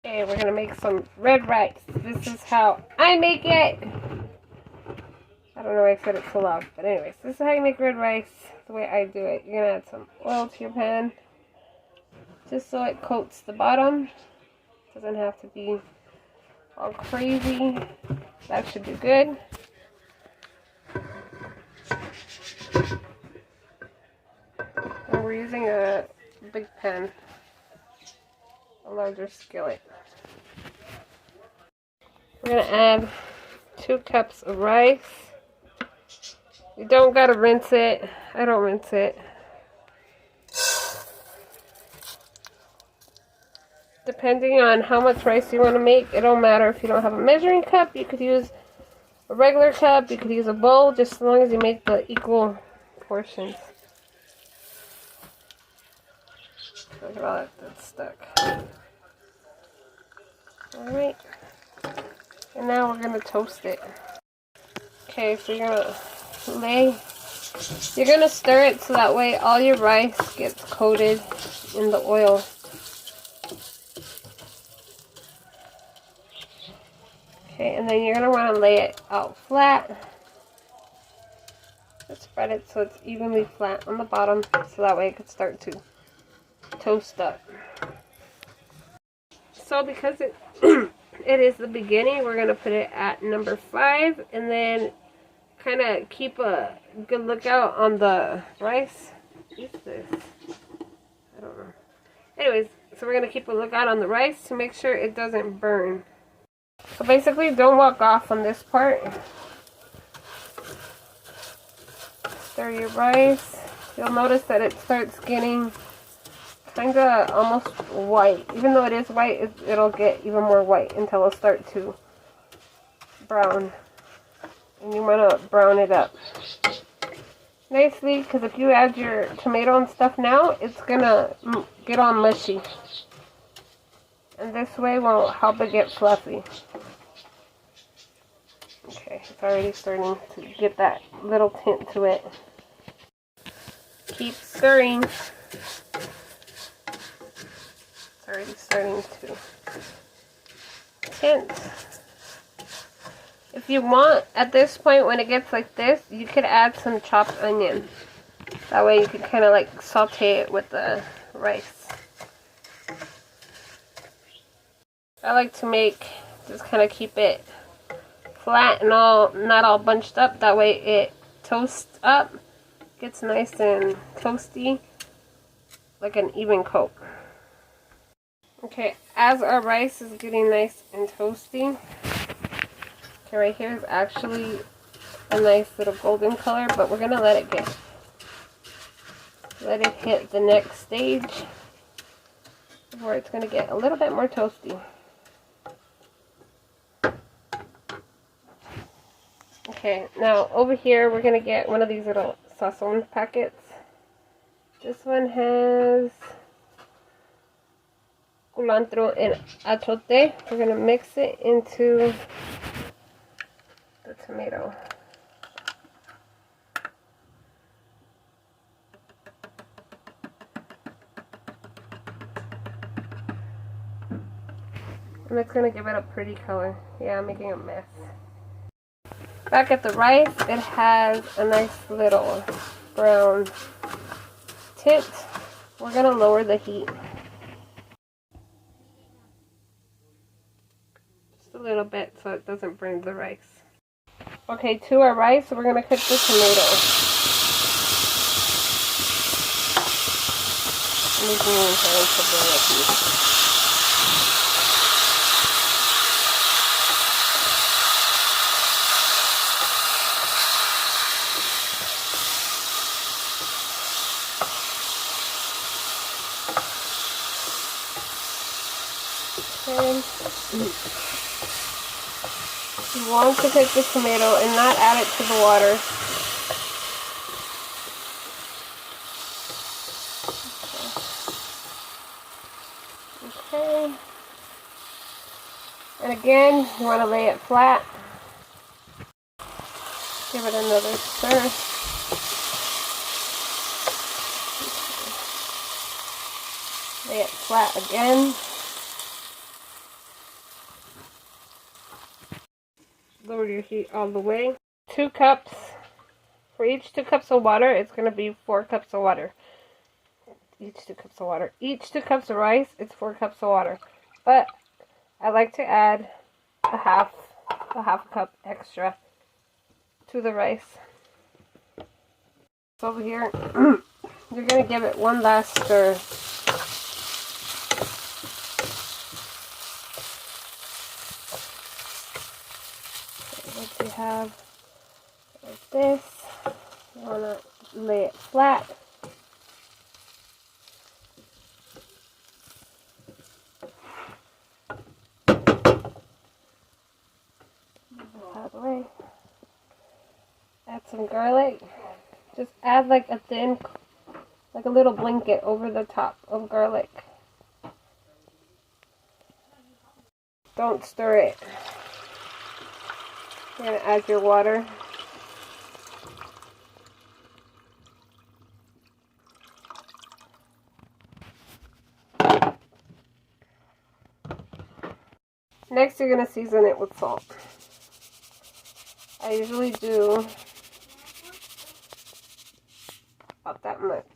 Okay, we're gonna make some red rice. This is how I make it. I don't know why I said it so loud, but anyways, this is how you make red rice. The way I do it, you're gonna add some oil to your pan, just so it coats the bottom. Doesn't have to be all crazy. That should be good. And we're using a big pan, a larger skillet. We're gonna add 2 cups of rice. You don't gotta rinse it. I don't rinse it. Depending on how much rice you want to make, it don't matter if you don't have a measuring cup. You could use a regular cup. You could use a bowl, just as long as you make the equal portions. Look at all that that's stuck. Alright. And now we're going to toast it. Okay, so you're going to stir it so that way all your rice gets coated in the oil. Okay, and then you're going to want to lay it out flat. Just spread it so it's evenly flat on the bottom, so that way it could start to toast up. So because it it is the beginning, we're going to put it at number 5, and then kind of keep a good lookout on the rice. What is this? I don't know. Anyways, so we're going to keep a lookout on the rice to make sure it doesn't burn. So basically, don't walk off on this part. Stir your rice. You'll notice that it starts getting kind of almost white. Even though it is white, it'll get even more white until it'll start to brown. And you want to brown it up nicely, because if you add your tomato and stuff now, it's going to get all mushy. And this way won't help it get fluffy. Okay, it's already starting to get that little tint to it. Keep stirring. It's already starting to tint. If you want, at this point, when it gets like this, you could add some chopped onion. That way you can kind of like saute it with the rice. I like to just kind of keep it flat and not all bunched up. That way it toasts up, gets nice and toasty, like an even coat. Okay, as our rice is getting nice and toasty, okay, right here is actually a nice little golden color, but we're gonna let it hit the next stage where it's gonna get a little bit more toasty. Okay, now over here we're going to get one of these little sazon packets. This one has culantro and achote. We're going to mix it into the tomato. And it's going to give it a pretty color. Yeah, I'm making a mess. Back at the rice, it has a nice little brown tint. We're going to lower the heat. Just a little bit so it doesn't burn the rice. Okay, to our rice, we're going to cook the tomatoes. I'm using my hands to burn it. You want to cook the tomato and not add it to the water. Okay. And again, you want to lay it flat. Give it another stir. Lay it flat again. lower your heat all the way. 2 cups. For each 2 cups of water, it's going to be 4 cups of water. Each 2 cups of water. Each 2 cups of rice, it's 4 cups of water. But I like to add a half cup extra to the rice. So over here, you're going to give it one last stir. Once you have like this, you want to lay it flat. Out of the way. Add some garlic. Just add like a thin, like a little blanket over the top of garlic. Don't stir it. You're going to add your water. Next, you're going to season it with salt. I usually do about that much.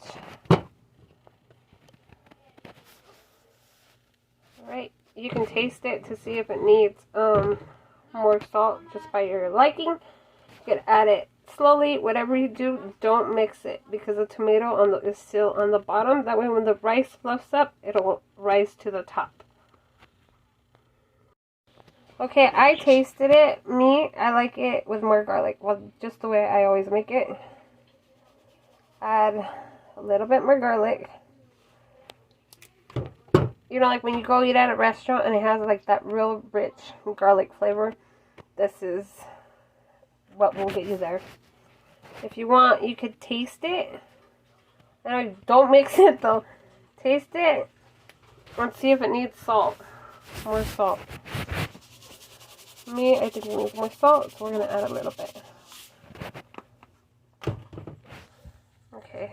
Alright, you can taste it to see if it needs more salt just by your liking. You can add it slowly. Whatever you do, don't mix it because the tomato is still on the bottom. That way when the rice fluffs up, it'll rise to the top. Okay, I tasted it. I like it with more garlic. Well, just the way I always make it. Add a little bit more garlic. You know, like when you go eat at a restaurant and it has like that real rich garlic flavor. This is what will get you there. If you want, you could taste it. And don't mix it though. Taste it. Let's see if it needs salt. More salt. I think it needs more salt, so we're going to add a little bit. Okay.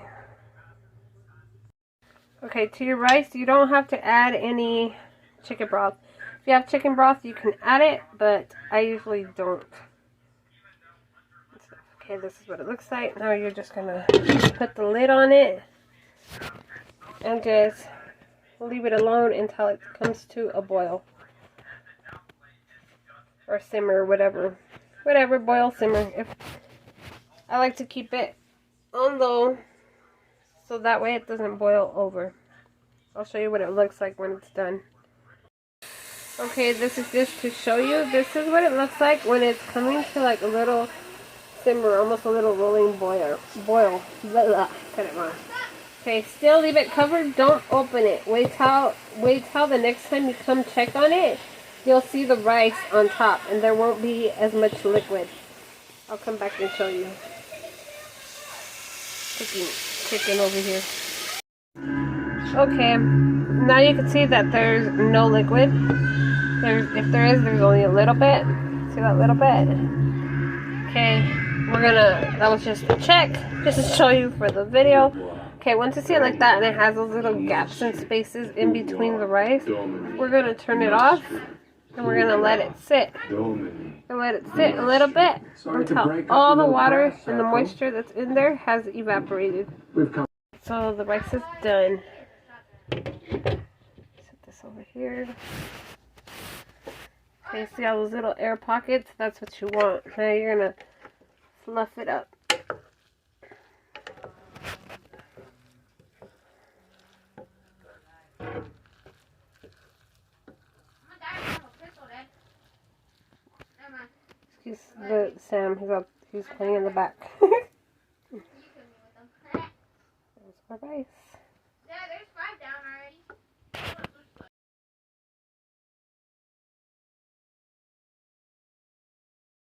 Okay, to your rice, you don't have to add any chicken broth. If you have chicken broth, you can add it, but I usually don't. Okay, this is what it looks like. Now you're just going to put the lid on it and just leave it alone until it comes to a boil. Or simmer, whatever, boil, simmer. I like to keep it on low, so that way it doesn't boil over. I'll show you what it looks like when it's done. Okay, this is just to show you. This is what it looks like when it's coming to like a little simmer, almost a little rolling boil. Blah, blah, cut it wrong. Okay, still leave it covered. Don't open it. Wait till the next time you come check on it. You'll see the rice on top, and there won't be as much liquid. I'll come back and show you. Chicken over here. Okay, now you can see that there's no liquid. If there is, there's only a little bit. See that little bit? Okay, that was just a check, just to show you for the video. Okay, once you see it like that, and it has those little gaps and spaces in between the rice, we're gonna turn it off. And we're going to let it sit. And let it sit a little bit until all the water and the moisture that's in there has evaporated. So the rice is done. Set this over here. Okay, see all those little air pockets? That's what you want. Now you're going to fluff it up. Excuse Sam, he's playing in the back. There's my rice.